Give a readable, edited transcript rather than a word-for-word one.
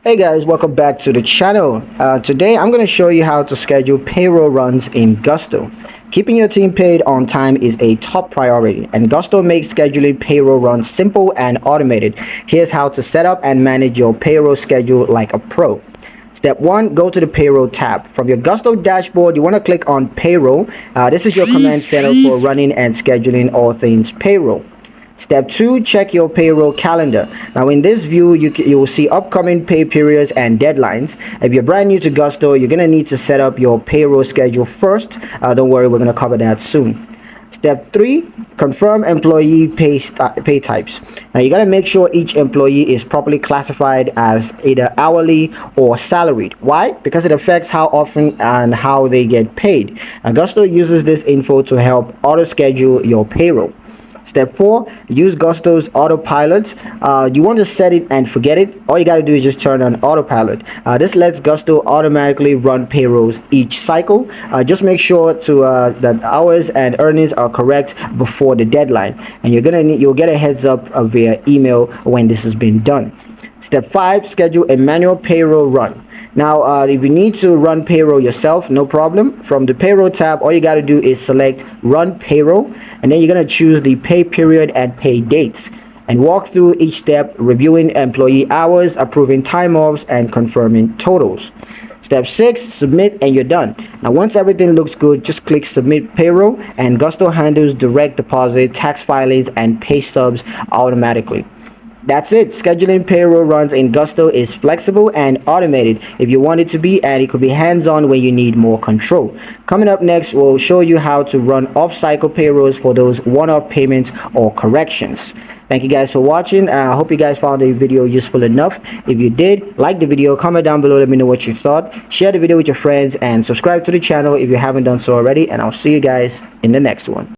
Hey guys, welcome back to the channel. Today I'm going to show you how to schedule payroll runs in Gusto. Keeping your team paid on time is a top priority, and Gusto makes scheduling payroll runs simple and automated. Here's how to set up and manage your payroll schedule like a pro. Step 1, go to the Payroll tab. From your Gusto dashboard, you want to click on Payroll. This is your command center for running and scheduling all things payroll. Step 2, check your payroll calendar. Now in this view, you will see upcoming pay periods and deadlines. If you're brand new to Gusto, you're going to need to set up your payroll schedule first. Don't worry, we're going to cover that soon. Step 3, confirm employee pay types. Now you got to make sure each employee is properly classified as either hourly or salaried. Why? Because it affects how often and how they get paid. Gusto uses this info to help auto schedule your payroll. Step 4, use Gusto's autopilot. You want to set it and forget it. All you got to do is just turn on autopilot. This lets Gusto automatically run payrolls each cycle. Just make sure that hours and earnings are correct before the deadline, and you'll get a heads up via email when this has been done. Step 5, schedule a manual payroll run. Now, if you need to run payroll yourself, no problem. From the Payroll tab, all you got to do is select Run Payroll, and then you're going to choose the pay period and pay dates, and walk through each step, reviewing employee hours, approving time offs, and confirming totals. Step 6, submit, and you're done. Now, once everything looks good, just click Submit Payroll, and Gusto handles direct deposit, tax filings, and pay stubs automatically. That's it. Scheduling payroll runs in Gusto is flexible and automated if you want it to be, and it could be hands-on when you need more control. Coming up next, we'll show you how to run off-cycle payrolls for those one-off payments or corrections. Thank you guys for watching. I hope you guys found the video useful enough. If you did, like the video, comment down below, let me know what you thought. Share the video with your friends and subscribe to the channel if you haven't done so already, and I'll see you guys in the next one.